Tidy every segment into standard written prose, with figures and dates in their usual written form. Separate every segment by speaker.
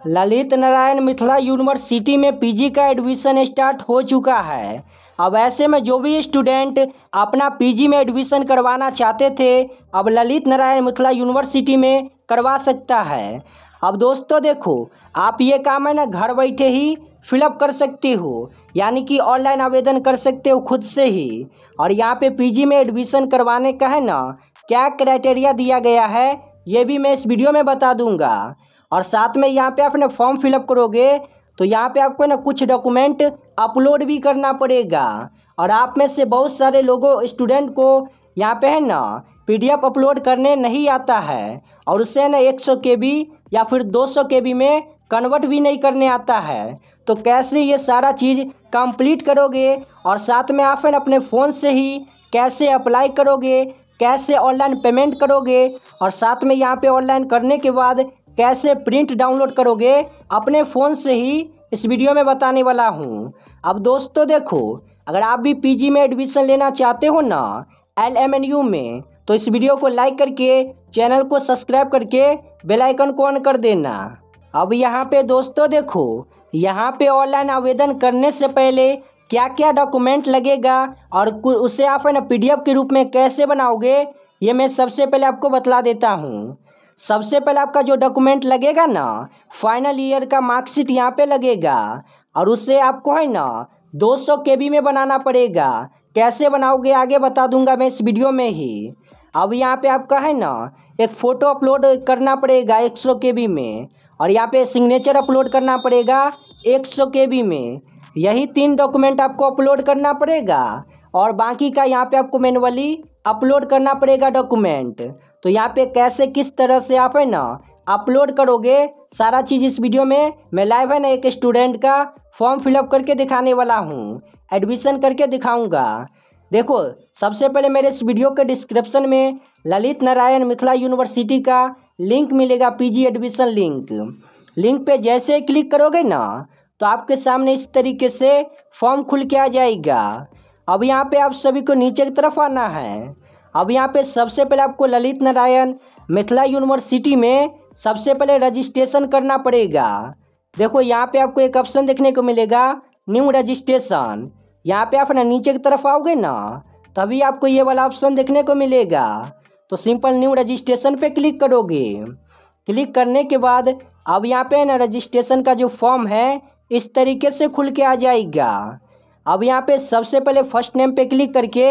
Speaker 1: Lalit Narayan Mithila university में PG का admission start हो चुका है। अब ऐसे में जो भी स्टूडेंट अपना पीजी में एडमिशन करवाना चाहते थे, अब ललित नारायण मिथिला यूनिवर्सिटी में करवा सकता है। अब दोस्तों देखो, आप ये काम है ना घर बैठे ही फिलअप कर सकते हो, यानी कि ऑनलाइन आवेदन कर सकते हो खुद से ही। और यहाँ पे पीजी में एडमिशन करवाने का है ना क्या क्राइटेरिया दिया गया है, ये भी मैं इस वीडियो में बता दूंगा। और साथ में यहाँ पे अपने फॉर्म फिलअप करोगे तो यहाँ पे आपको ना कुछ डॉक्यूमेंट अपलोड भी करना पड़ेगा। और आप में से बहुत सारे लोगों स्टूडेंट को यहाँ पे है ना पीडीएफ अपलोड करने नहीं आता है, और उससे ना 100 KB या फिर 200 KB में कन्वर्ट भी नहीं करने आता है। तो कैसे ये सारा चीज़ कंप्लीट करोगे, और साथ में आप अपने फ़ोन से ही कैसे अप्लाई करोगे, कैसे ऑनलाइन पेमेंट करोगे, और साथ में यहाँ पे ऑनलाइन करने के बाद कैसे प्रिंट डाउनलोड करोगे अपने फ़ोन से ही, इस वीडियो में बताने वाला हूँ। अब दोस्तों देखो, अगर आप भी पीजी में एडमिशन लेना चाहते हो ना LMNU में, तो इस वीडियो को लाइक करके चैनल को सब्सक्राइब करके बेल आइकन को ऑन कर देना। अब यहाँ पे दोस्तों देखो, यहाँ पे ऑनलाइन आवेदन करने से पहले क्या क्या डॉक्यूमेंट लगेगा और उसे आप है ना PDF के रूप में कैसे बनाओगे, ये मैं सबसे पहले आपको बतला देता हूँ। सबसे पहले आपका जो डॉक्यूमेंट लगेगा ना, फाइनल ईयर का मार्कशीट यहाँ पे लगेगा, और उससे आपको है ना 200 KB में बनाना पड़ेगा। कैसे बनाओगे आगे बता दूंगा मैं इस वीडियो में ही। अब यहाँ पे आपका है ना एक फ़ोटो अपलोड करना पड़ेगा 100 KB में, और यहाँ पे सिग्नेचर अपलोड करना पड़ेगा 100 KB में। यही 3 डॉक्यूमेंट आपको अपलोड करना पड़ेगा, और बाकी का यहाँ पे आपको मैनुअली अपलोड करना पड़ेगा डॉक्यूमेंट। तो यहाँ पे कैसे किस तरह से आप है ना अपलोड करोगे, सारा चीज़ इस वीडियो में मैं लाइव है ना एक स्टूडेंट का फॉर्म फिलअप करके दिखाने वाला हूँ, एडमिशन करके दिखाऊंगा। देखो, सबसे पहले मेरे इस वीडियो के डिस्क्रिप्शन में ललित नारायण मिथिला यूनिवर्सिटी का लिंक मिलेगा, पीजी एडमिशन लिंक पे जैसे ही क्लिक करोगे ना, तो आपके सामने इस तरीके से फॉर्म खुल के आ जाएगा। अब यहाँ पे आप सभी को नीचे की तरफ आना है। अब यहाँ पे सबसे पहले आपको ललित नारायण मिथिला यूनिवर्सिटी में सबसे पहले रजिस्ट्रेशन करना पड़ेगा। देखो, यहाँ पे आपको एक ऑप्शन देखने को मिलेगा, न्यू रजिस्ट्रेशन। यहाँ पे आप ना नीचे की तरफ आओगे ना, तभी आपको ये वाला ऑप्शन देखने को मिलेगा। तो सिंपल न्यू रजिस्ट्रेशन पे क्लिक करोगे। क्लिक करने के बाद अब यहाँ पे ना रजिस्ट्रेशन का जो फॉर्म है इस तरीके से खुल के आ जाएगा। अब यहाँ पे सबसे पहले फर्स्ट नेम पे क्लिक करके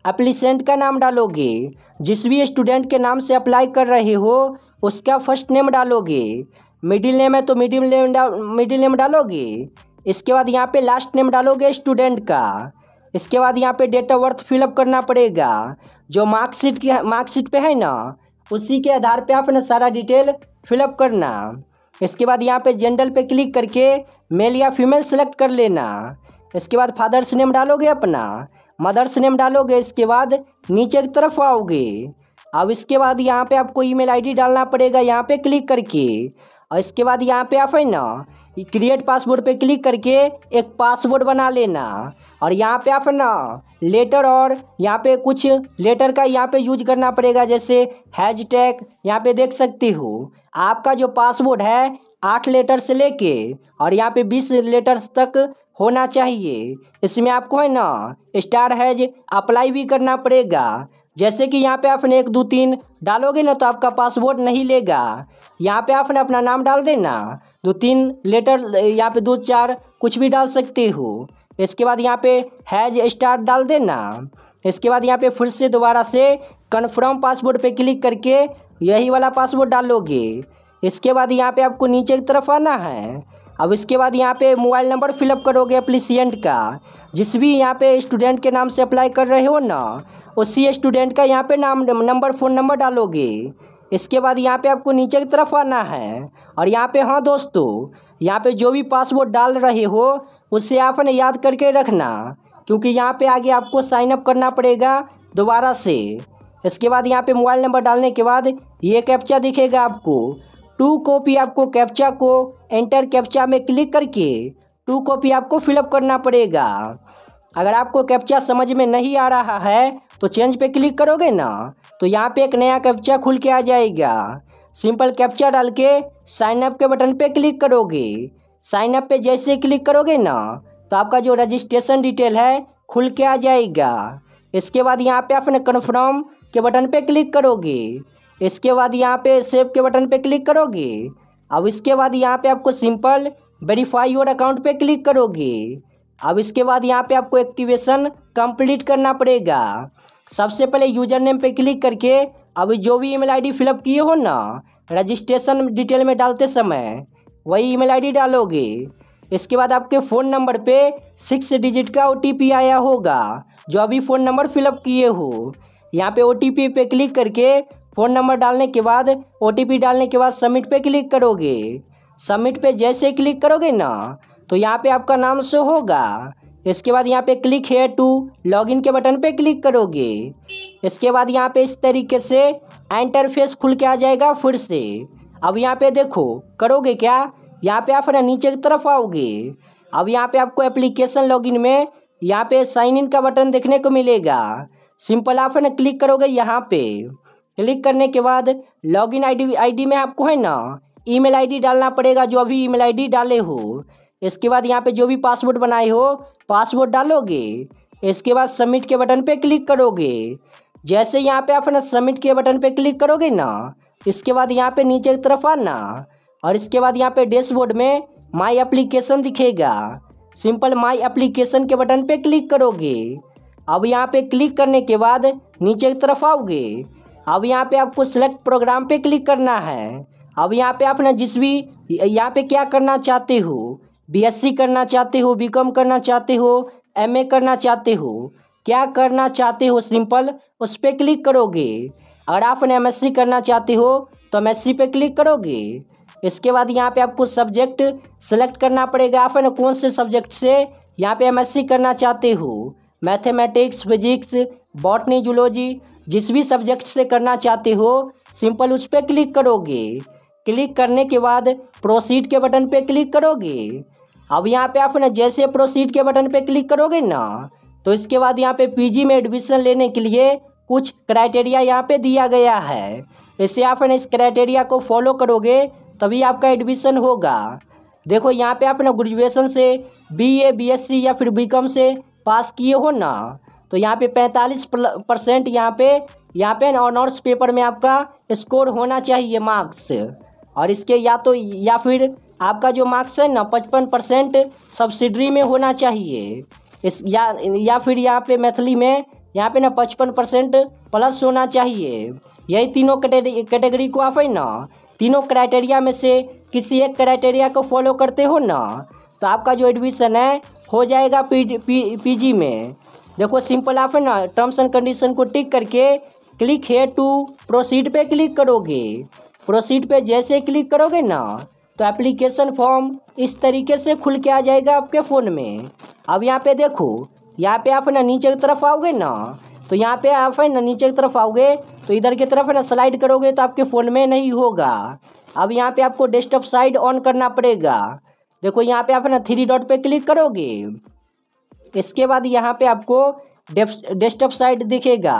Speaker 1: एप्लीसेंट का नाम डालोगे। जिस भी स्टूडेंट के नाम से अप्लाई कर रहे हो उसका फर्स्ट नेम डालोगे। मिडिल नेम है तो मिडिल नेम डालोगे। इसके बाद यहाँ पे लास्ट नेम डालोगे स्टूडेंट का। इसके बाद यहाँ पे डेट ऑफ बर्थ फिलअप करना पड़ेगा, जो मार्कशीट पे है ना उसी के आधार पे आप ना सारा डिटेल फिलअप करना। इसके बाद यहाँ पे जेंडर पे क्लिक करके मेल या फीमेल सेलेक्ट कर लेना। इसके बाद फादर्स नेम डालोगे अपना, मदर्स नेम डालोगे। इसके बाद नीचे की तरफ आओगे। अब इसके बाद यहाँ पे आपको ईमेल आईडी डालना पड़ेगा, यहाँ पे क्लिक करके। और इसके बाद यहाँ पे आप है ना क्रिएट पासवर्ड पे क्लिक करके एक पासवर्ड बना लेना। और यहाँ पे आप है ना लेटर, और यहाँ पे कुछ लेटर का यहाँ पे यूज करना पड़ेगा, जैसे हैशटैग। यहाँ पे देख सकते हो आपका जो पासवर्ड है 8 लेटर से लेके और यहाँ पे 20 लेटर्स तक होना चाहिए। इसमें आपको है ना स्टार हैज अप्लाई भी करना पड़ेगा। जैसे कि यहाँ पे आपने 1 2 3 डालोगे ना तो आपका पासवर्ड नहीं लेगा। यहाँ पे आपने अपना नाम डाल देना, 2 3 लेटर, यहाँ पे 2 4 कुछ भी डाल सकते हो। इसके बाद यहाँ पे हैज स्टार डाल देना। इसके बाद यहाँ पे फिर से दोबारा से कन्फर्म पासवर्ड पे क्लिक करके यही वाला पासवर्ड डालोगे। इसके बाद यहाँ पे आपको नीचे की तरफ आना है। अब इसके बाद यहाँ पे मोबाइल नंबर फिलअप करोगे एप्लीसेंट का। जिस भी यहाँ पे स्टूडेंट के नाम से अप्लाई कर रहे हो ना, उसी स्टूडेंट का यहाँ पे नाम, नंबर, फ़ोन नंबर डालोगे। इसके बाद यहाँ पे आपको नीचे की तरफ आना है, और यहाँ पे हाँ दोस्तों, यहाँ पे जो भी पासवर्ड डाल रहे हो उसे आपने याद करके रखना, क्योंकि यहाँ पे आगे आपको साइन अप करना पड़ेगा दोबारा से। इसके बाद यहाँ पे मोबाइल नंबर डालने के बाद ये कैप्चा दिखेगा आपको। 2 कॉपी आपको कैप्चा को एंटर कैप्चा में क्लिक करके 2 कॉपी आपको फिलअप करना पड़ेगा। अगर आपको कैप्चा समझ में नहीं आ रहा है तो चेंज पे क्लिक करोगे ना, तो यहाँ पे एक नया कैप्चा खुल के आ जाएगा। सिंपल कैप्चा डाल के साइन अप के बटन पे क्लिक करोगे। साइन अप पे जैसे क्लिक करोगे ना तो आपका जो रजिस्ट्रेशन डिटेल है खुल के आ जाएगा। इसके बाद यहाँ पे अपने कन्फर्म के बटन पे क्लिक करोगे। इसके बाद यहाँ पे सेव के बटन पे क्लिक करोगे। अब इसके बाद यहाँ पे आपको सिंपल वेरीफाई योर अकाउंट पे क्लिक करोगे। अब इसके बाद यहाँ पे आपको एक्टिवेशन कंप्लीट करना पड़ेगा। सबसे पहले यूजर नेम पे क्लिक करके अभी जो भी ईमेल आईडी फिलअप किए हो ना रजिस्ट्रेशन डिटेल में डालते समय वही ईमेल आईडी डालोगे। इसके बाद आपके फ़ोन नंबर पे 6 डिजिट का OTP आया होगा जो अभी फ़ोन नंबर फिलअप किए हो। यहाँ पे OTP पे क्लिक करके फ़ोन नंबर डालने के बाद OTP डालने के बाद सबमिट पे क्लिक करोगे। सबमिट पे जैसे क्लिक करोगे ना तो यहाँ पे आपका नाम शो होगा। इसके बाद यहाँ पे क्लिक हेयर टू लॉगिन के बटन पे क्लिक करोगे। इसके बाद यहाँ पे इस तरीके से इंटरफेस खुल के आ जाएगा फिर से। अब यहाँ पे देखो करोगे क्या, यहाँ पे आप ना नीचे की तरफ आओगे। अब यहाँ पे आपको एप्लीकेशन लॉगिन में यहाँ पे साइन इन का बटन देखने को मिलेगा। सिंपल आप ना क्लिक करोगे। यहाँ पे क्लिक करने के बाद लॉगिन आईडी में आपको है ना ईमेल आईडी डालना पड़ेगा जो अभी ईमेल आईडी डाले हो। इसके बाद यहाँ पे जो भी पासवर्ड बनाए हो पासवर्ड डालोगे। इसके बाद सबमिट के बटन पे क्लिक करोगे। जैसे यहाँ पे आप ना सबमिट के बटन पे क्लिक करोगे ना इसके बाद यहाँ पे नीचे की तरफ आना और इसके बाद यहाँ पे डैशबोर्ड में माई एप्लीकेशन दिखेगा। सिंपल माई एप्लीकेशन के बटन पे क्लिक करोगे। अब यहाँ पे क्लिक करने के बाद नीचे की तरफ आओगे। अब यहाँ पे आपको सेलेक्ट प्रोग्राम पे क्लिक करना है। अब यहाँ पे आप ना जिस भी यहाँ पे क्या करना चाहते हो, BSc करना चाहते हो, BCom करना चाहते हो, MA करना चाहते हो, क्या करना चाहते हो सिंपल उस पर क्लिक करोगे। अगर आप MSc करना चाहते हो तो MSc पे क्लिक करोगे। इसके बाद यहाँ पे आपको सब्जेक्ट सेलेक्ट करना पड़ेगा। आप ना कौन से सब्जेक्ट से यहाँ पे MSc करना चाहते हो, मैथमेटिक्स, फिजिक्स, बॉटनी, जूलॉजी, जिस भी सब्जेक्ट से करना चाहते हो सिंपल उस पर क्लिक करोगे। क्लिक करने के बाद प्रोसीड के बटन पे क्लिक करोगे। अब यहाँ पे आप ना जैसे प्रोसीड के बटन पे क्लिक करोगे ना तो इसके बाद यहाँ पे PG में एडमिशन लेने के लिए कुछ क्राइटेरिया यहाँ पे दिया गया है। इससे आप ना इस क्राइटेरिया को फॉलो करोगे तभी आपका एडमिशन होगा। देखो यहाँ पे आप ना ग्रेजुएशन से BA, BSc या फिर BCom से पास किए हो ना तो यहाँ पे 45% यहाँ पे ऑनर्स पेपर में आपका स्कोर होना चाहिए मार्क्स। और इसके या फिर आपका जो मार्क्स है ना 55% सब्सिडरी में होना चाहिए। या फिर यहाँ पे मैथिली में यहाँ पे ना 55% प्लस होना चाहिए। यही तीनों कैटेगरी को आप है ना तीनों क्राइटेरिया में से किसी एक क्राइटेरिया को फॉलो करते हो ना तो आपका जो एडमिशन है हो जाएगा PG में। देखो सिंपल आप है ना टर्म्स एंड कंडीशन को टिक करके क्लिक हेयर टू प्रोसीड पे क्लिक करोगे। प्रोसीड पे जैसे क्लिक करोगे ना तो एप्लीकेशन फॉर्म इस तरीके से खुल के आ जाएगा आपके फ़ोन में। अब यहाँ पे देखो यहाँ पे आप ना नीचे की तरफ आओगे ना तो यहाँ पे आप है ना नीचे की तरफ आओगे तो इधर की तरफ है ना स्लाइड करोगे तो आपके फ़ोन में नहीं होगा। अब यहाँ पे आपको डेस्कटॉप साइड ऑन करना पड़ेगा। देखो यहाँ पे आप ना 3 डॉट पे क्लिक करोगे। इसके बाद यहाँ पे आपको डेस्कटॉप साइड दिखेगा।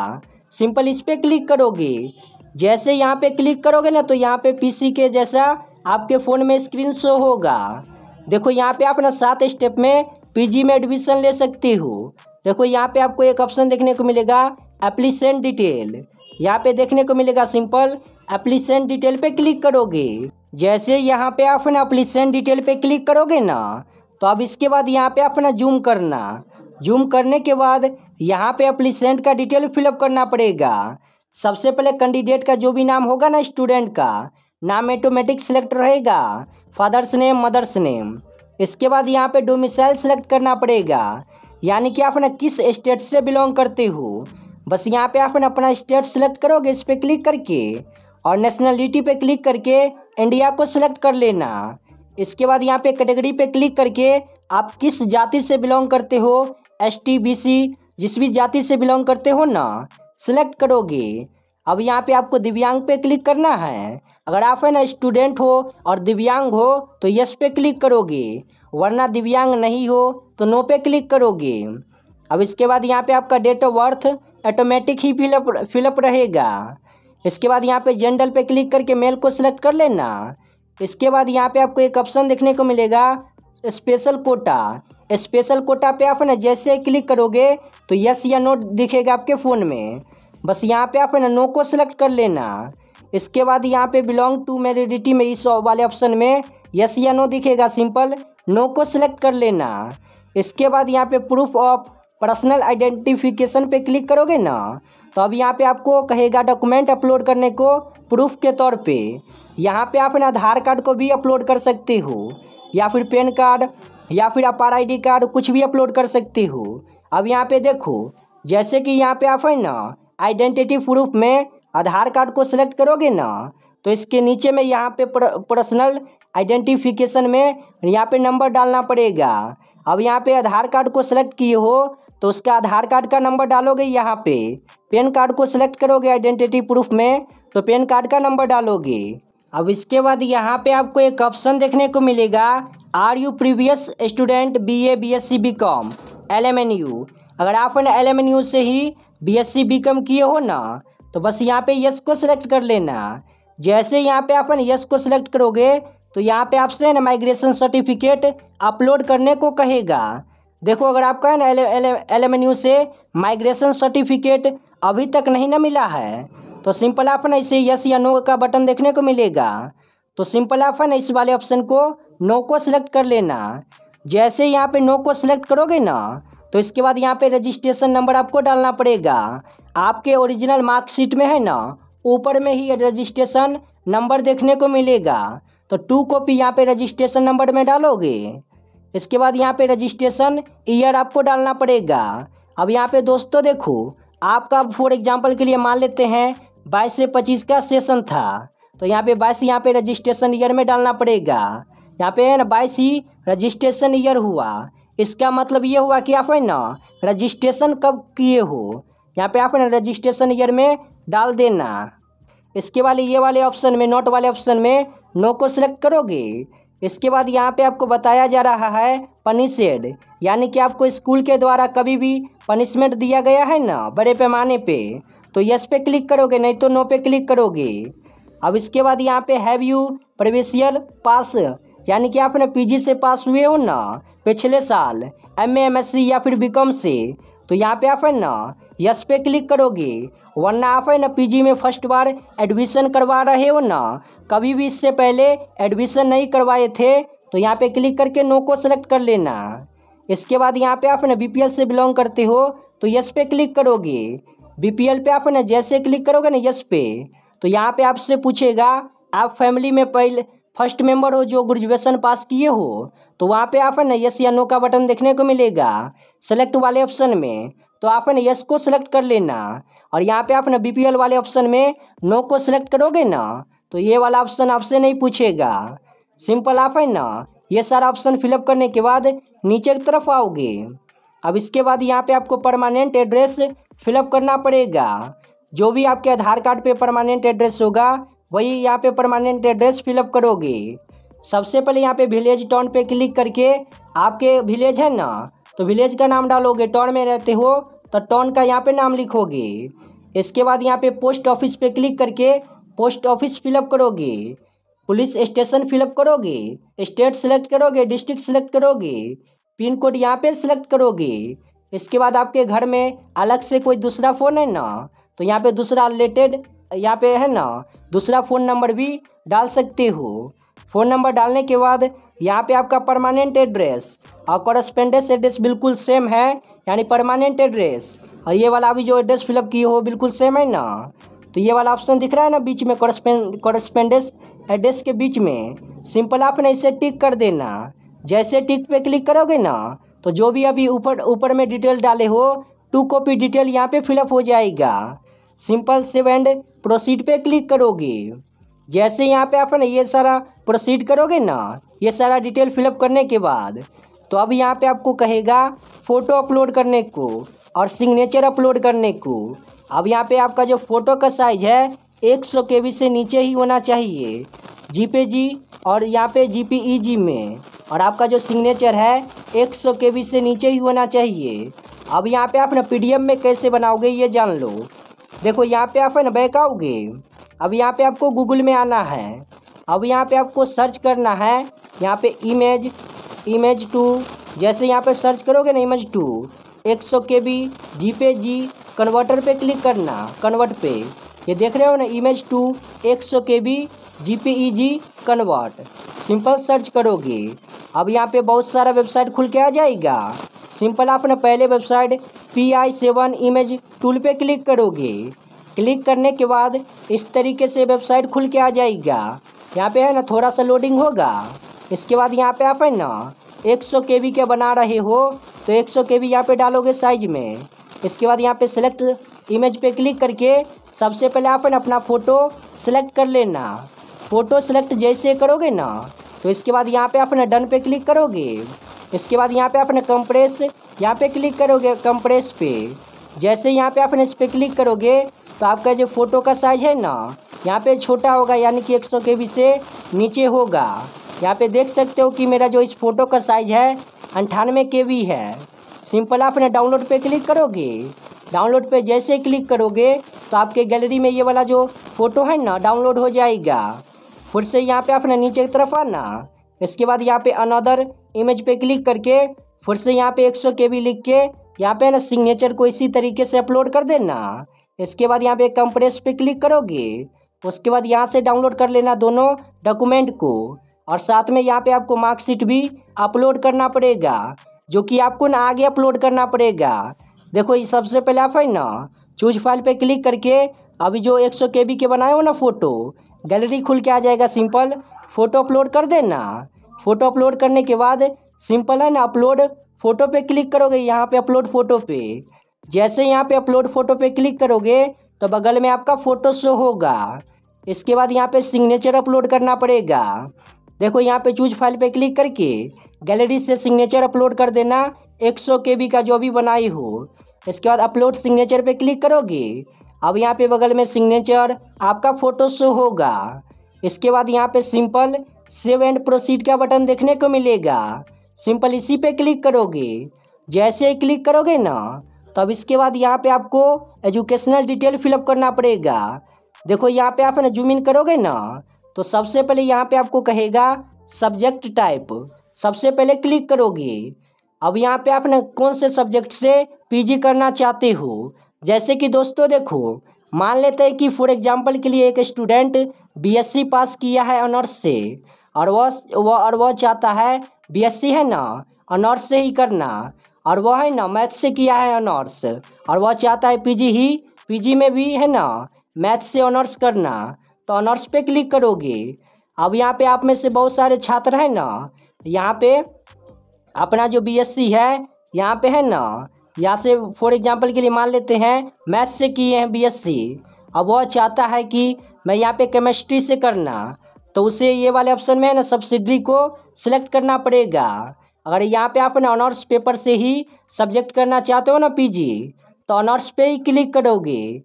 Speaker 1: सिंपल इस पर क्लिक करोगे। जैसे यहाँ पे क्लिक करोगे ना तो यहाँ पे PC के जैसा आपके फ़ोन में स्क्रीन शो होगा। देखो यहाँ पे आप ना 7 स्टेप में PG में एडमिशन ले सकते हो। देखो यहाँ पे आपको एक ऑप्शन देखने को मिलेगा एप्लीकेशन डिटेल। यहाँ पे देखने को मिलेगा सिंपल एप्लीकेशन डिटेल पे क्लिक करोगे। जैसे यहाँ पे आप ना एप्लीकेशन डिटेल पे क्लिक करोगे ना तो अब इसके बाद यहाँ पे आप ना जूम करना। जूम करने के बाद यहाँ पे एप्लीकेशन का डिटेल फिलअप करना पड़ेगा। सबसे पहले कैंडिडेट का जो भी नाम होगा ना स्टूडेंट का नाम ऑटोमेटिक सिलेक्ट रहेगा, फादर्स नेम, मदर्स नेम। इसके बाद यहाँ पे डोमिसाइल सेलेक्ट करना पड़ेगा, यानी कि आप ना किस स्टेट से बिलोंग करते हो। बस यहाँ पे आप अपना स्टेट सेलेक्ट करोगे इस पर क्लिक करके और नेशनलिटी पे क्लिक करके इंडिया को सिलेक्ट कर लेना। इसके बाद यहाँ पे कैटेगरी पे क्लिक करके आप किस जाति से बिलोंग करते हो, ST, BC जिस भी जाति से बिलोंग करते हो ना सिलेक्ट करोगे। अब यहाँ पे आपको दिव्यांग पे क्लिक करना है। अगर आप है ना स्टूडेंट हो और दिव्यांग हो तो यस पे क्लिक करोगे, वरना दिव्यांग नहीं हो तो नो पे क्लिक करोगे। अब इसके बाद यहाँ पे आपका डेट ऑफ बर्थ ऑटोमेटिक ही फिलअप रहेगा। इसके बाद यहाँ पे जनरल पे क्लिक करके मेल को सिलेक्ट कर लेना। इसके बाद यहाँ पे आपको एक ऑप्शन देखने को मिलेगा स्पेशल कोटा। स्पेशल कोटा पे आप ना जैसे क्लिक करोगे तो यस या नो दिखेगा आपके फ़ोन में। बस यहाँ पे आप ना नो को सिलेक्ट कर लेना। इसके बाद यहाँ पे बिलोंग टू मैरिडिटी में इस वाले ऑप्शन में यस या नो दिखेगा, सिंपल नो को सिलेक्ट कर लेना। इसके बाद यहाँ पे प्रूफ ऑफ पर्सनल आइडेंटिफिकेशन पे क्लिक करोगे ना तो अब यहाँ पे आपको कहेगा डॉक्यूमेंट अपलोड करने को प्रूफ के तौर पे। यहाँ पे आप ना आधार कार्ड को भी अपलोड कर सकते हो या फिर पैन कार्ड या फिर अपार ID कार्ड, कुछ भी अपलोड कर सकते हो। अब यहाँ पे देखो जैसे कि यहाँ पे आप है ना आइडेंटिटी प्रूफ में आधार कार्ड को सिलेक्ट करोगे ना तो इसके नीचे में यहाँ पे पर्सनल आइडेंटिफिकेशन में यहाँ पे नंबर डालना पड़ेगा। अब यहाँ पे आधार कार्ड को सिलेक्ट किए हो तो उसका आधार कार्ड का नंबर डालोगे यहाँ पे। पैन कार्ड को सिलेक्ट करोगे आइडेंटिटी प्रूफ में तो पैन कार्ड का नंबर डालोगे। अब इसके बाद यहाँ पे आपको एक ऑप्शन देखने को मिलेगा are you previous student BA BSc BCom LMNU। अगर आप LMNU से ही BSc BCom किए हो ना तो बस यहाँ पे यस को सिलेक्ट कर लेना। जैसे यहाँ पे आप यस को सिलेक्ट करोगे तो यहाँ पे आपसे ना माइग्रेशन सर्टिफिकेट अपलोड करने को कहेगा। देखो अगर आपका ना LMNU से माइग्रेशन सर्टिफिकेट अभी तक नहीं ना मिला है तो सिंपल आप ना इसे यस या नो का बटन देखने को मिलेगा तो सिंपल आप ना इस वाले ऑप्शन को नो को सिलेक्ट कर लेना। जैसे यहाँ पे नो को सिलेक्ट करोगे ना तो इसके बाद यहाँ पे रजिस्ट्रेशन नंबर आपको डालना पड़ेगा। आपके ओरिजिनल मार्कशीट में है ना ऊपर में ही रजिस्ट्रेशन नंबर देखने को मिलेगा तो 2 कॉपी यहाँ पे रजिस्ट्रेशन नंबर में डालोगे। इसके बाद यहाँ पे रजिस्ट्रेशन ईयर आपको डालना पड़ेगा। अब यहाँ पे दोस्तों देखो आपका फॉर एग्जांपल के लिए मान लेते हैं 22 से 25 का सेशन था तो यहाँ पे 22 यहाँ पे रजिस्ट्रेशन ईयर में डालना पड़ेगा। यहाँ पे है ना 22 ही रजिस्ट्रेशन ईयर हुआ। इसका मतलब ये हुआ कि आप है ना रजिस्ट्रेशन कब किए हो, यहाँ पे आप है ना रजिस्ट्रेशन ईयर में डाल देना। इसके बाद ये वाले ऑप्शन में नोट वाले ऑप्शन में नो को सिलेक्ट करोगे। इसके बाद यहाँ पे आपको बताया जा रहा है पनिशेड, यानी कि आपको स्कूल के द्वारा कभी भी पनिशमेंट दिया गया है ना बड़े पैमाने पे तो यस पे क्लिक करोगे, नहीं तो नो पे क्लिक करोगे। अब इसके बाद यहाँ पे हैव यू प्रीवियस पास, यानी कि आप ना PG से पास हुए हो ना पिछले साल MA MSc या फिर BCom से तो यहाँ पे आप है ना यस पे क्लिक करोगे। वरना आप है ना PG में फर्स्ट बार एडमिशन करवा रहे हो ना, कभी भी इससे पहले एडमिशन नहीं करवाए थे तो यहाँ पे क्लिक करके नो को सिलेक्ट कर लेना। इसके बाद यहाँ पे आप ना BPL से बिलोंग करते हो तो यस पे क्लिक करोगे। BPL पे आप ना जैसे क्लिक करोगे ना यस पे तो यहाँ पे आपसे पूछेगा आप फैमिली में पहले फर्स्ट मेंबर हो जो ग्रेजुएशन पास किए हो तो वहाँ पे आप है ना यस या नो का बटन देखने को मिलेगा सेलेक्ट वाले ऑप्शन में तो आप है ना यस को सिलेक्ट कर लेना। और यहाँ पे आप ना BPL वाले ऑप्शन में नो को सिलेक्ट करोगे ना तो ये वाला ऑप्शन आपसे नहीं पूछेगा। सिंपल आप है ना ये सारा ऑप्शन फिलअप करने के बाद नीचे की तरफ आओगे। अब इसके बाद यहाँ पे आपको परमानेंट एड्रेस फिलअप करना पड़ेगा। जो भी आपके आधार कार्ड पे परमानेंट एड्रेस होगा वही यहाँ पे परमानेंट एड्रेस फिलअप करोगे। सबसे पहले यहाँ पे विलेज टाउन पे क्लिक करके आपके विलेज है ना तो विलेज का नाम डालोगे। टाउन में रहते हो तो टाउन का यहाँ पे नाम लिखोगे। इसके बाद यहाँ पे पोस्ट ऑफिस पे क्लिक करके पोस्ट ऑफिस फिलअप करोगे। पुलिस स्टेशन फिलअप करोगे। स्टेट सेलेक्ट करोगे, डिस्ट्रिक्ट सेलेक्ट करोगे, पिन कोड यहाँ पे सिलेक्ट करोगे। इसके बाद आपके घर में अलग से कोई दूसरा फ़ोन है ना तो यहाँ पे दूसरा रिलेटेड यहाँ पे है ना दूसरा फ़ोन नंबर भी डाल सकते हो। फ़ोन नंबर डालने के बाद यहाँ पे आपका परमानेंट एड्रेस और कॉरेस्पेंडेंस एड्रेस बिल्कुल सेम है, यानी परमानेंट एड्रेस और ये वाला अभी जो एड्रेस फिलअप किए हो बिल्कुल सेम है ना। तो ये वाला ऑप्शन दिख रहा है ना बीच में कॉरेस्पेंडेंस एड्रेस के बीच में, सिंपल आपने इसे टिक कर देना। जैसे टिक पे क्लिक करोगे ना तो जो भी अभी ऊपर में डिटेल डाले हो 2 कॉपी डिटेल यहाँ पे फिलअप हो जाएगा। सिंपल सेव एंड प्रोसीड पे क्लिक करोगे। जैसे यहाँ पे आप ना ये सारा प्रोसीड करोगे ना ये सारा डिटेल फिलअप करने के बाद तो अब यहाँ पे आपको कहेगा फ़ोटो अपलोड करने को और सिग्नेचर अपलोड करने को। अब यहाँ पे आपका जो फ़ोटो का साइज़ है 100 KB से नीचे ही होना चाहिए JPG और यहाँ पे JPEG में, और आपका जो सिग्नेचर है 100 KB से नीचे ही होना चाहिए। अब यहाँ पे आप ना PDF में कैसे बनाओगे ये जान लो। देखो यहाँ पे आप है ना बैक आओगे। अब यहाँ पे आपको गूगल में आना है। अब यहाँ पे आपको सर्च करना है, यहाँ पे इमेज 2। जैसे यहाँ पे सर्च करोगे ना इमेज 2 100 KB JPG कन्वर्टर पे क्लिक करना, कन्वर्ट पे। ये देख रहे हो ना image 2 100 KB JPEG convert. Simple search करोगे, अब यहाँ पे बहुत सारा वेबसाइट खुल के आ जाएगा। सिंपल आप ना पहले वेबसाइट PI7 इमेज टूल पे क्लिक करोगे। क्लिक करने के बाद इस तरीके से वेबसाइट खुल के आ जाएगा। यहाँ पे है ना थोड़ा सा लोडिंग होगा। इसके बाद यहाँ पे आप है ना 100 KB के बना रहे हो तो 100 KB यहाँ पे डालोगे साइज में। इसके बाद यहाँ पे सेलेक्ट इमेज पे क्लिक करके सबसे पहले आप है ना अपना फ़ोटो सेलेक्ट कर लेना। फ़ोटो सेलेक्ट जैसे करोगे ना तो इसके बाद यहाँ पे अपना डन पे क्लिक करोगे। इसके बाद यहाँ पे अपने कंप्रेस यहाँ पे क्लिक करोगे, कंप्रेस पे। जैसे यहाँ पे अपने इस पर क्लिक करोगे तो आपका जो फ़ोटो का साइज़ है ना यहाँ पे छोटा होगा, यानी कि 100 KB से नीचे होगा। यहाँ पे देख सकते हो कि मेरा जो इस फ़ोटो का साइज़ है 98 KB है। सिंपल आपने डाउनलोड पे क्लिक करोगे। डाउनलोड पे जैसे क्लिक करोगे तो आपके गैलरी में ये वाला जो फ़ोटो है ना डाउनलोड हो जाएगा। फिर से यहाँ पे अपने नीचे की तरफ आना। इसके बाद यहाँ पे अनदर इमेज पे क्लिक करके फिर से यहाँ पे 100 KB लिख के यहाँ पे ना सिग्नेचर को इसी तरीके से अपलोड कर देना। इसके बाद यहाँ पे कंप्रेस पे क्लिक करोगे। उसके बाद यहाँ से डाउनलोड कर लेना दोनों डॉक्यूमेंट को, और साथ में यहाँ पे आपको मार्कशीट भी अपलोड करना पड़ेगा, जो कि आपको ना आगे अपलोड करना पड़ेगा। देखो ये सबसे पहले आप है ना चूज फाइल पे क्लिक करके अभी जो 100 KB के बनाए हो ना फ़ोटो, गैलरी खुल के आ जाएगा। सिंपल फ़ोटो अपलोड कर देना। फ़ोटो अपलोड करने के बाद सिंपल है ना अपलोड फ़ोटो पे क्लिक करोगे, यहाँ पे अपलोड फ़ोटो पे। जैसे यहाँ पे अपलोड फ़ोटो पे क्लिक करोगे तो बगल में आपका फ़ोटो शो होगा। इसके बाद यहाँ पे सिग्नेचर अपलोड करना पड़ेगा। देखो यहाँ पे चूज फाइल पे क्लिक करके गैलरी से सिग्नेचर अपलोड कर देना 100 KB का जो भी बनाई हो। इसके बाद अपलोड सिग्नेचर पे क्लिक करोगे। अब यहाँ पे बगल में सिग्नेचर आपका फ़ोटो शो होगा। इसके बाद यहाँ पे सिंपल सेव एंड प्रोसीड का बटन देखने को मिलेगा। सिंपल इसी पे क्लिक करोगे। जैसे क्लिक करोगे ना तब इसके बाद यहाँ पे आपको एजुकेशनल डिटेल फिलअप करना पड़ेगा। देखो यहाँ पे आप ना जूम इन करोगे ना तो सबसे पहले यहाँ पे आपको कहेगा सब्जेक्ट टाइप, सबसे पहले क्लिक करोगे। अब यहाँ पे आप ना कौन से सब्जेक्ट से PG करना चाहते हो। जैसे कि दोस्तों देखो, मान लेते हैं कि फॉर एग्जांपल के लिए एक स्टूडेंट BSc पास किया है ऑनर्स से, और वह चाहता है BSc है ना ऑनर्स से ही करना, और वह है ना मैथ से किया है ऑनर्स, और वह चाहता है PG में भी है ना मैथ से ऑनर्स करना, तो ऑनर्स पे क्लिक करोगे। अब यहाँ पे आप में से बहुत सारे छात्र हैं ना, यहाँ पे अपना जो BSc है यहाँ पे है ना, यहाँ से फॉर एग्जांपल के लिए मान लेते हैं मैथ से किए हैं BSc। अब वह चाहता है कि मैं यहाँ पे केमिस्ट्री से करना, तो उसे ये वाले ऑप्शन में है ना सब्सिडरी को सिलेक्ट करना पड़ेगा। अगर यहाँ पे आप ना ऑनर्स पेपर से ही सब्जेक्ट करना चाहते हो ना PG, तो ऑनर्स पे ही क्लिक करोगे।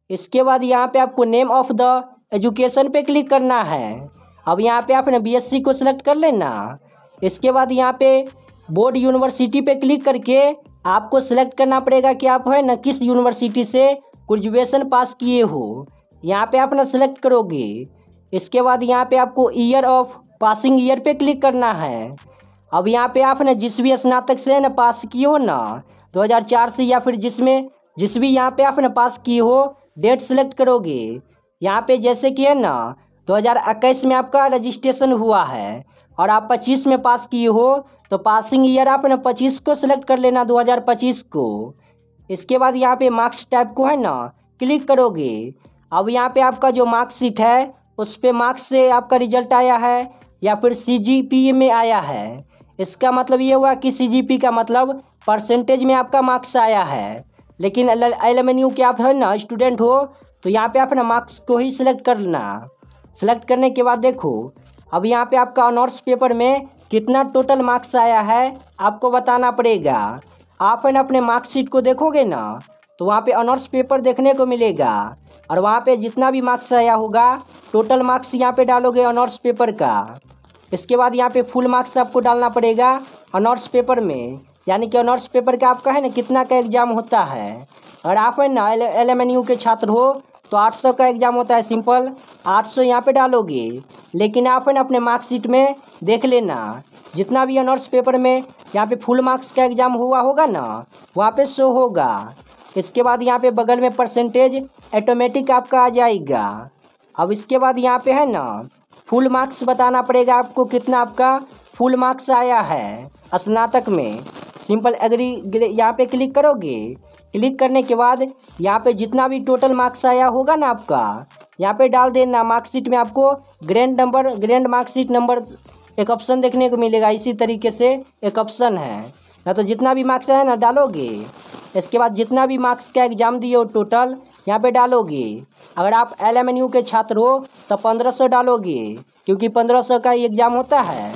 Speaker 1: इसके बाद यहाँ पे आपको नेम ऑफ द एजुकेशन पे क्लिक करना है। अब यहाँ पे आप ना BSc को सिलेक्ट कर लेना। इसके बाद यहाँ पे बोर्ड यूनिवर्सिटी पे क्लिक करके आपको सिलेक्ट करना पड़ेगा कि आप है ना किस यूनिवर्सिटी से ग्रेजुएशन पास किए हो। यहाँ पे आप ना सिलेक्ट करोगे। इसके बाद यहाँ पे आपको ईयर ऑफ पासिंग ईयर पे क्लिक करना है। अब यहाँ पे आप ना जिस भी स्नातक से ना पास किए हो ना 2004 से, या फिर जिस भी यहाँ पे आप ना पास किए हो डेट सेलेक्ट करोगे। यहाँ पे जैसे कि है ना 2021 में आपका रजिस्ट्रेशन हुआ है और आप 25 में पास किए हो, तो पासिंग ईयर आप ना 25 को सिलेक्ट कर लेना, 2025 को। इसके बाद यहाँ पे मार्क्स टाइप को है ना क्लिक करोगे। अब यहाँ पे आपका जो मार्कशीट है उस पे मार्क्स से आपका रिजल्ट आया है या फिर CGPA में आया है। इसका मतलब ये हुआ कि CGP का मतलब परसेंटेज में आपका मार्क्स आया है। लेकिन LMNU के आप है ना स्टूडेंट हो तो यहाँ पे आप ना मार्क्स को ही सिलेक्ट करना। सेलेक्ट करने के बाद देखो अब यहाँ पे आपका ऑनर्स पेपर में कितना टोटल मार्क्स आया है आपको बताना पड़ेगा। आप है ना अपने मार्कशीट को देखोगे ना तो वहाँ पे ऑनर्स पेपर देखने को मिलेगा, और वहाँ पे जितना भी मार्क्स आया होगा टोटल मार्क्स यहाँ पे डालोगे ऑनर्स पेपर का। इसके बाद यहाँ पे फुल मार्क्स आपको डालना पड़ेगा ऑनर्स पेपर में, यानी कि ऑनर्स पेपर का आपका है ना कितना का एग्ज़ाम होता है। और आप है ना LMNU के छात्र हो तो 800 का एग्ज़ाम होता है, सिंपल 800 यहाँ पे डालोगे। लेकिन आप है ना अपने मार्कशीट में देख लेना, जितना भी ऑनर्स पेपर में यहाँ पे फुल मार्क्स का एग्ज़ाम हुआ होगा ना, वहाँ पे शो होगा। इसके बाद यहाँ पे बगल में परसेंटेज ऑटोमेटिक आपका आ जाएगा। अब इसके बाद यहाँ पे है ना फुल मार्क्स बताना पड़ेगा आपको, कितना आपका फुल मार्क्स आया है स्नातक में। सिंपल एग्री यहाँ पे क्लिक करोगे। क्लिक करने के बाद यहाँ पे जितना भी टोटल मार्क्स आया होगा ना आपका, यहाँ पे डाल देना। मार्कशीट में आपको ग्रेड मार्कशीट नंबर एक ऑप्शन देखने को मिलेगा। इसी तरीके से एक ऑप्शन है ना, तो जितना भी मार्क्स है ना डालोगे। इसके बाद जितना भी मार्क्स का एग्ज़ाम दिए हो टोटल यहाँ पे डालोगे। अगर आप LMNU के छात्र हो तो 1500 डालोगे, क्योंकि 1500 का ही एग्ज़ाम होता है।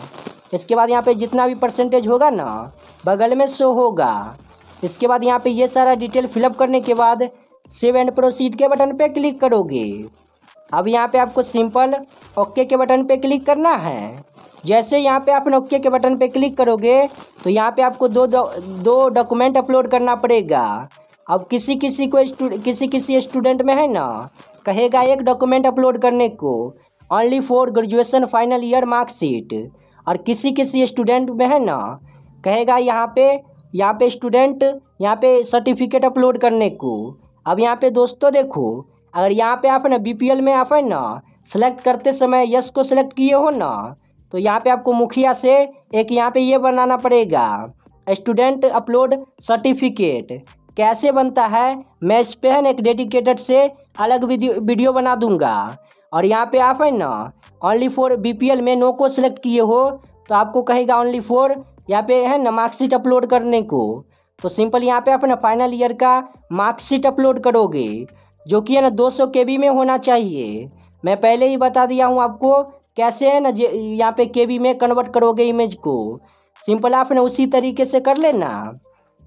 Speaker 1: इसके बाद यहाँ पे जितना भी परसेंटेज होगा ना बगल में शो होगा। इसके बाद यहाँ पे ये सारा डिटेल फिलअप करने के बाद सेव एंड प्रोसीड के बटन पे क्लिक करोगे। अब यहाँ पे आपको सिंपल ओके के बटन पे क्लिक करना है। जैसे यहाँ पे आप ओके के बटन पे क्लिक करोगे तो यहाँ पे आपको दो डॉक्यूमेंट अपलोड करना पड़ेगा। अब किसी स्टूडेंट में है ना कहेगा एक डॉक्यूमेंट अपलोड करने को, only for graduation final year marksheet. और किसी स्टूडेंट में है ना कहेगा यहाँ पे स्टूडेंट यहाँ पे सर्टिफिकेट अपलोड करने को। अब यहाँ पे दोस्तों देखो, अगर यहाँ पे आप ना BPL में आप है ना सेलेक्ट करते समय यस को सेलेक्ट किए हो ना, तो यहाँ पे आपको मुखिया से एक यहाँ पे ये बनाना पड़ेगा, स्टूडेंट अपलोड सर्टिफिकेट। कैसे बनता है मैं इस पे है ना एक डेडिकेटेड से अलग वीडियो बना दूंगा। और यहाँ पे आप है ना ओनली फॉर BPL में नो को सिलेक्ट किए हो तो आपको कहेगा ओनली फॉर यहाँ पे है ना मार्कशीट अपलोड करने को। तो सिंपल यहाँ पे आप ना फाइनल ईयर का मार्कशीट अपलोड करोगे, जो कि है ना 200 KB में होना चाहिए। मैं पहले ही बता दिया हूँ आपको कैसे है ना यहाँ पे KB में कन्वर्ट करोगे इमेज को। सिंपल आप ना उसी तरीके से कर लेना।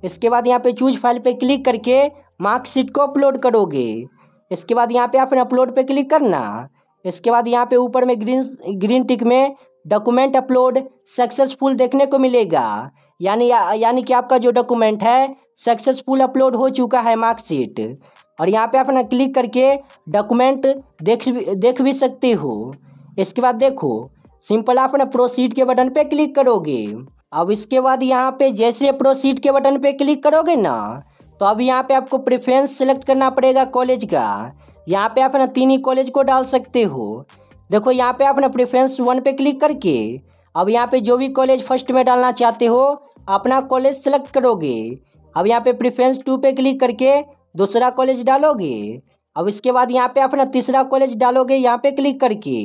Speaker 1: इसके बाद यहाँ पे चूज फाइल पे क्लिक करके मार्कशीट को अपलोड करोगे। इसके बाद यहाँ पे आपने अपलोड पे क्लिक करना। इसके बाद यहाँ पे ऊपर में ग्रीन टिक में डॉक्यूमेंट अपलोड सक्सेसफुल देखने को मिलेगा, यानी कि आपका जो डॉक्यूमेंट है सक्सेसफुल अपलोड हो चुका है मार्कशीट। और यहाँ पे अपना क्लिक करके डॉक्यूमेंट देख भी सकते हो। इसके बाद देखो सिंपल आप ना प्रोसीड के बटन पे क्लिक करोगे। अब इसके बाद यहाँ पे जैसे प्रोसीड के बटन पे क्लिक करोगे ना, तो अब यहाँ पे आपको प्रेफरेंस सेलेक्ट करना पड़ेगा कॉलेज का। यहाँ पे आप ना 3 ही कॉलेज को डाल सकते हो। देखो यहाँ पे आप ना प्रेफरेंस 1 पे क्लिक करके अब यहाँ पे जो भी कॉलेज फर्स्ट में डालना चाहते हो अपना कॉलेज सेलेक्ट करोगे। अब यहाँ पे प्रेफरेंस 2 पे क्लिक करके दूसरा कॉलेज डालोगे। अब इसके बाद यहाँ पे अपना तीसरा कॉलेज डालोगे यहाँ पे क्लिक करके।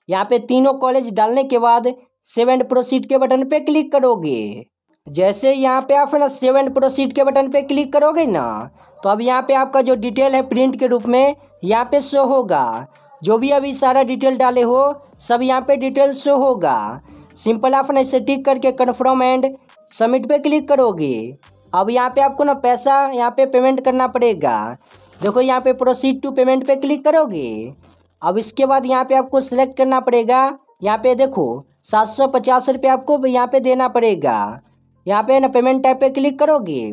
Speaker 1: यहाँ पे तीनों कॉलेज डालने के बाद सेव एंड प्रोसीड के बटन पे क्लिक करोगे। जैसे यहाँ पे आप ना सेव एंड प्रोसीड के बटन पे क्लिक करोगे ना, तो अब यहाँ पे आपका जो डिटेल है प्रिंट के रूप में यहाँ पे शो होगा। जो भी अभी सारा डिटेल डाले हो सब यहाँ पे डिटेल शो होगा। सिंपल आप ना इसे टिक करके कन्फर्म एंड सबमिट पे क्लिक करोगे। अब यहाँ पे आपको ना पैसा यहाँ पे पेमेंट करना पड़ेगा। देखो यहाँ पे प्रोसीड टू पेमेंट पे क्लिक करोगे। अब इसके बाद यहाँ पे आपको सिलेक्ट करना पड़ेगा। यहाँ पे देखो 750 रुपये आपको यहाँ पे देना पड़ेगा। यहाँ पे ना पेमेंट टाइप पे क्लिक करोगे।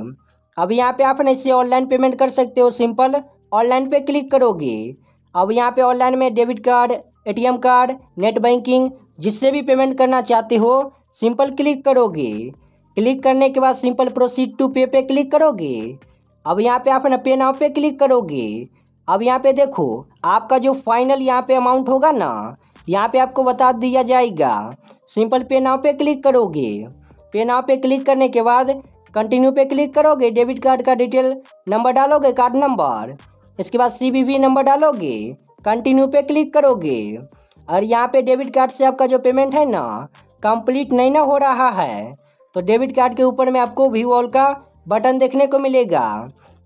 Speaker 1: अब यहाँ पे आप ना इसे ऑनलाइन पेमेंट कर सकते हो। सिंपल ऑनलाइन पे क्लिक करोगे। अब यहाँ पे ऑनलाइन में debit card, ATM card, net banking जिससे भी पेमेंट करना चाहते हो सिंपल क्लिक करोगे। क्लिक करने के बाद सिंपल प्रोसीड टू पे क्लिक करोगे। अब यहाँ पे आप ना पे नाउ पे क्लिक करोगे। अब यहाँ पे देखो आपका जो फाइनल यहाँ पे अमाउंट होगा ना यहाँ पे आपको बता दिया जाएगा। सिंपल पे नाउ पे क्लिक करोगे। पे नाउ पे क्लिक करने के बाद कंटिन्यू पे क्लिक करोगे। डेबिट कार्ड का डिटेल नंबर डालोगे, कार्ड नंबर। इसके बाद CVV नंबर डालोगे, कंटिन्यू पे क्लिक करोगे। और यहाँ पे डेबिट कार्ड से आपका जो पेमेंट है ना कंप्लीट नहीं ना हो रहा है, तो डेबिट कार्ड के ऊपर में आपको व्यू ऑल का बटन देखने को मिलेगा।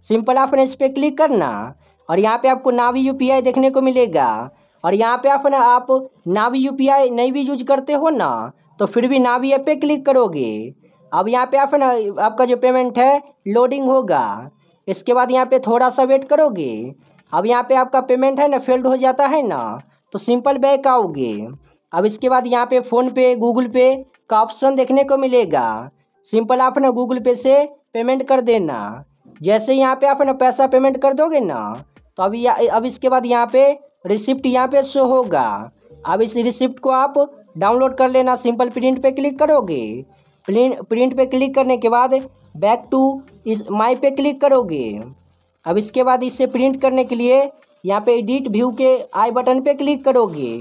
Speaker 1: सिंपल आपने इस पर क्लिक करना और यहाँ पे आपको नावी UPI देखने को मिलेगा। और यहाँ पे आप नावी UPI नहीं भी यूज करते हो ना, तो फिर भी नावी ऐप पे क्लिक करोगे। अब यहाँ पे आपका जो पेमेंट है लोडिंग होगा। इसके बाद यहाँ पे थोड़ा सा वेट करोगे। अब यहाँ पे आपका पेमेंट है ना फेल्ड हो जाता है ना, तो सिंपल बैक आओगे। अब इसके बाद यहाँ पे फ़ोन पे, गूगल पे का ऑप्शन देखने को मिलेगा। सिंपल आप ना गूगल पे से पेमेंट कर देना। जैसे यहाँ पे आप ना पैसा पेमेंट कर दोगे ना, तो अब इसके बाद यहाँ पे रिसिप्ट यहाँ पे शो होगा। अब इस रिसिप्ट को आप डाउनलोड कर लेना। सिंपल प्रिंट पे क्लिक करोगे। प्रिंट पे क्लिक करने के बाद बैक टू माई पे क्लिक करोगे। अब इसके बाद इसे प्रिंट करने के लिए यहाँ पे एडिट व्यू के आई बटन पे क्लिक करोगे।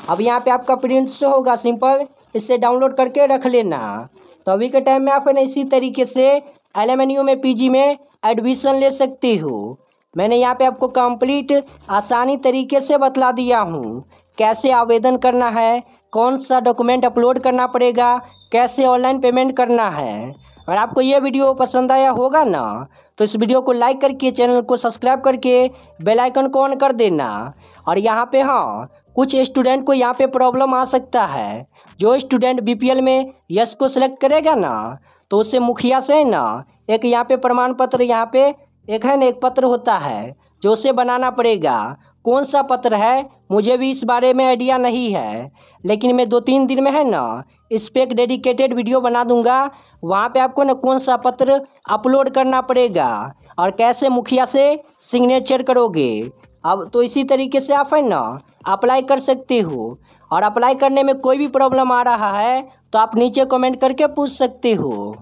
Speaker 1: अब यहाँ पे आपका प्रिंट शो होगा। सिंपल इसे डाउनलोड करके रख लेना। तो अभी के टाइम में आप ना इसी तरीके से LMNU में PG में एडमिशन ले सकते हो। मैंने यहाँ पे आपको कंप्लीट आसानी तरीके से बतला दिया हूँ कैसे आवेदन करना है, कौन सा डॉक्यूमेंट अपलोड करना पड़ेगा, कैसे ऑनलाइन पेमेंट करना है। अगर आपको ये वीडियो पसंद आया होगा ना तो इस वीडियो को लाइक करके चैनल को सब्सक्राइब करके बेल आइकन को ऑन कर देना। और यहाँ पे हाँ, कुछ स्टूडेंट को यहाँ पे प्रॉब्लम आ सकता है। जो स्टूडेंट BPL में यस को सिलेक्ट करेगा ना तो उससे मुखिया से ना एक यहाँ पे प्रमाण पत्र, यहाँ पे एक है ना एक पत्र होता है जो उसे बनाना पड़ेगा। कौन सा पत्र है मुझे भी इस बारे में आइडिया नहीं है, लेकिन मैं 2-3 दिन में है ना इस पर एक डेडिकेटेड वीडियो बना दूंगा। वहाँ पे आपको ना कौन सा पत्र अपलोड करना पड़ेगा और कैसे मुखिया से सिग्नेचर करोगे। अब तो इसी तरीके से आप है ना अप्लाई कर सकते हो। और अप्लाई करने में कोई भी प्रॉब्लम आ रहा है तो आप नीचे कमेंट करके पूछ सकते हो।